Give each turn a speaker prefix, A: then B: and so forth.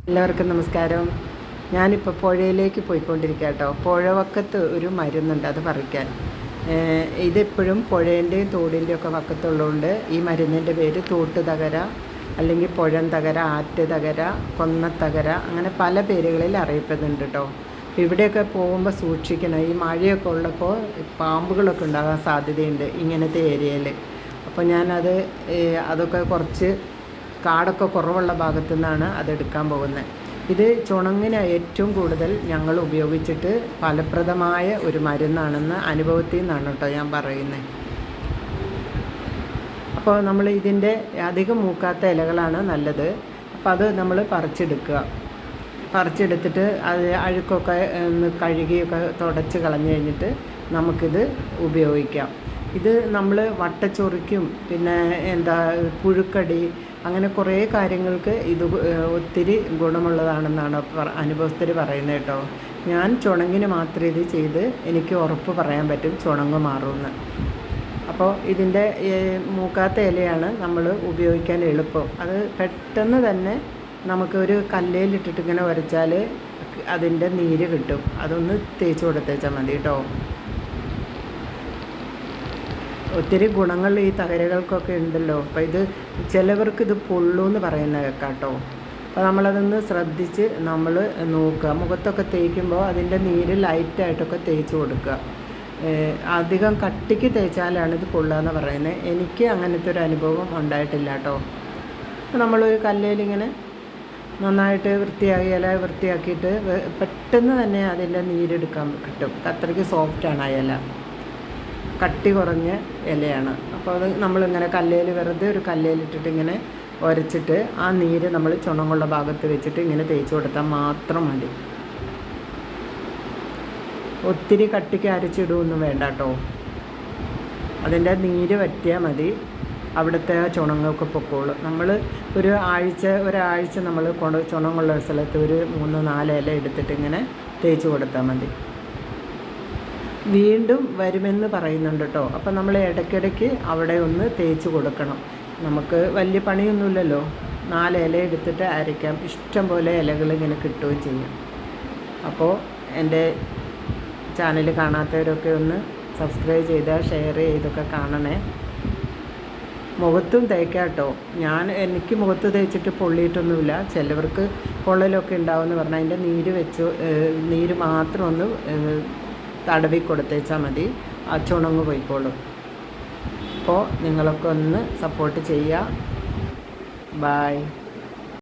A: എല്ലാവർക്കും നമസ്കാരം. ഞാനിപ്പോൾ പുഴയിലേക്ക് പോയിക്കൊണ്ടിരിക്കുക കേട്ടോ. പുഴവക്കത്ത് ഒരു മരുന്നുണ്ട്, അത് പറിക്കാൻ. ഇതെപ്പോഴും പുഴേൻ്റെയും തോടിൻ്റെയും ഒക്കെ വക്കത്തുള്ളതുകൊണ്ട് ഈ മരുന്നിൻ്റെ പേര് തോട്ടുതകര, അല്ലെങ്കിൽ പുഴന്തകര, ആറ്റുതകര, കൊന്നത്തകര, അങ്ങനെ പല പേരുകളിൽ അറിയപ്പെടുന്നുണ്ട് കേട്ടോ. ഇവിടെയൊക്കെ പോകുമ്പോൾ സൂക്ഷിക്കണം. ഈ മഴയൊക്കെ ഉള്ളപ്പോൾ പാമ്പുകളൊക്കെ ഉണ്ടാകാൻ സാധ്യതയുണ്ട് ഇങ്ങനത്തെ ഏരിയയിൽ. അപ്പോൾ അതൊക്കെ കുറച്ച് കാടൊക്കെ കുറവുള്ള ഭാഗത്തു നിന്നാണ് അതെടുക്കാൻ പോകുന്നത്. ഇത് ചുണങ്ങിന് ഏറ്റവും കൂടുതൽ ഞങ്ങൾ ഉപയോഗിച്ചിട്ട് ഫലപ്രദമായ ഒരു മരുന്നാണെന്ന് അനുഭവത്തിൽ നിന്നാണ് കേട്ടോ ഞാൻ പറയുന്നത്. അപ്പോൾ നമ്മൾ ഇതിൻ്റെ അധികം മൂക്കാത്ത ഇലകളാണ് നല്ലത്. അപ്പോൾ അത് നമ്മൾ പറിച്ചെടുത്തിട്ട് അത് അഴുക്കൊക്കെ കഴുകിയൊക്കെ തുടച്ച് കളഞ്ഞു കഴിഞ്ഞിട്ട് നമുക്കിത് ഉപയോഗിക്കാം. ഇത് നമ്മൾ വട്ടച്ചൊറിക്കും, പിന്നെ പുഴുക്കടി, അങ്ങനെ കുറേ കാര്യങ്ങൾക്ക് ഇത് ഒത്തിരി ഗുണമുള്ളതാണെന്നാണ് അനുഭവസ്ഥർ പറയുന്നത് കേട്ടോ. ഞാൻ ചുണങ്ങിന് മാത്രം ഇത് ചെയ്ത് എനിക്ക് ഉറപ്പ് പറയാൻ പറ്റും ചുണങ്ങ് മാറുമെന്ന്. അപ്പോൾ ഇതിൻ്റെ മൂക്കാത്ത ഇലയാണ് നമ്മൾ ഉപയോഗിക്കാൻ എളുപ്പം. അത് പെട്ടെന്ന് തന്നെ നമുക്കൊരു കല്ലേലിട്ടിട്ട് ഇങ്ങനെ ഉരച്ചാൽ അതിൻ്റെ നീര് കിട്ടും. അതൊന്ന് തേച്ച് കൊടുത്തേച്ചാൽ മതി കേട്ടോ. ഒത്തിരി ഗുണങ്ങൾ ഈ തകരകൾക്കൊക്കെ ഉണ്ടല്ലോ. അപ്പോൾ ചിലവർക്കിത് പൊള്ളൂന്ന് പറയുന്ന കേട്ടോ. അപ്പോൾ നമ്മളതൊന്ന് ശ്രദ്ധിച്ച് നമ്മൾ നോക്കുക. മുഖത്തൊക്കെ തേക്കുമ്പോൾ അതിൻ്റെ നീര് ലൈറ്റായിട്ടൊക്കെ തേച്ച് കൊടുക്കുക. അധികം കട്ടിക്ക് തേച്ചാലാണ് ഇത് പൊള്ളുകയെന്ന് പറയുന്നത്. എനിക്ക് അങ്ങനത്തെ ഒരു അനുഭവം ഉണ്ടായിട്ടില്ല കേട്ടോ. നമ്മളൊരു കല്ലേലിങ്ങനെ നന്നായിട്ട് വൃത്തിയാക്കിയിട്ട് പെട്ടെന്ന് തന്നെ അതിൻ്റെ നീരെടുക്കാൻ കിട്ടും. അത്രയ്ക്ക് സോഫ്റ്റാണ് ആ ഇല, കട്ടി കുറഞ്ഞ ഇലയാണ്. അപ്പോൾ അത് നമ്മളിങ്ങനെ വെറുതെ ഒരു കല്ലേലിട്ടിട്ട് ഇങ്ങനെ ഉരച്ചിട്ട് ആ നീര് നമ്മൾ ചുണങ്ങുള്ള ഭാഗത്ത് വെച്ചിട്ട് ഇങ്ങനെ തേച്ച് കൊടുത്താൽ മാത്രം മതി. ഒത്തിരി കട്ടിക്ക് അരച്ചിടുകയൊന്നും വേണ്ട കേട്ടോ. അതിൻ്റെ നീര് വറ്റിയാൽ മതി. അവിടുത്തെ ആ ചുണങ്ങൊക്കെ പൊക്കോളും. നമ്മൾ ഒരാഴ്ച നമ്മൾ ചുണങ്ങുള്ള സ്ഥലത്ത് ഒരു 3-4 ഇല എടുത്തിട്ട് ഇങ്ങനെ തേച്ച് കൊടുത്താൽ മതി. വീണ്ടും വരുമെന്ന് പറയുന്നുണ്ട് കേട്ടോ. അപ്പം നമ്മൾ ഇടയ്ക്കിടയ്ക്ക് അവിടെ ഒന്ന് തേച്ച് കൊടുക്കണം. നമുക്ക് വലിയ പണിയൊന്നുമില്ലല്ലോ. 4 ഇല എടുത്തിട്ട് അരയ്ക്കാം. ഇഷ്ടം പോലെ ഇലകൾ ഇങ്ങനെ കിട്ടുകയും ചെയ്യും. അപ്പോൾ എൻ്റെ ചാനൽ കാണാത്തവരൊക്കെ ഒന്ന് സബ്സ്ക്രൈബ് ചെയ്താൽ ഷെയർ ചെയ്തൊക്കെ കാണണേ. മുഖത്തും തേക്കാം കേട്ടോ. എനിക്ക് മുഖത്ത് തേച്ചിട്ട് പൊള്ളിയിട്ടൊന്നുമില്ല. ചിലവർക്ക് പൊള്ളലൊക്കെ ഉണ്ടാവുമെന്ന് പറഞ്ഞാൽ അതിൻ്റെ നീര് മാത്രം ഒന്ന് തടവി കൊടുത്തേച്ചാൽ മതി. ആ ചുണങ്ങ് പോയിക്കോളും. അപ്പോൾ നിങ്ങളൊക്കെ ഒന്ന് സപ്പോർട്ട് ചെയ്യുക. ബായ്.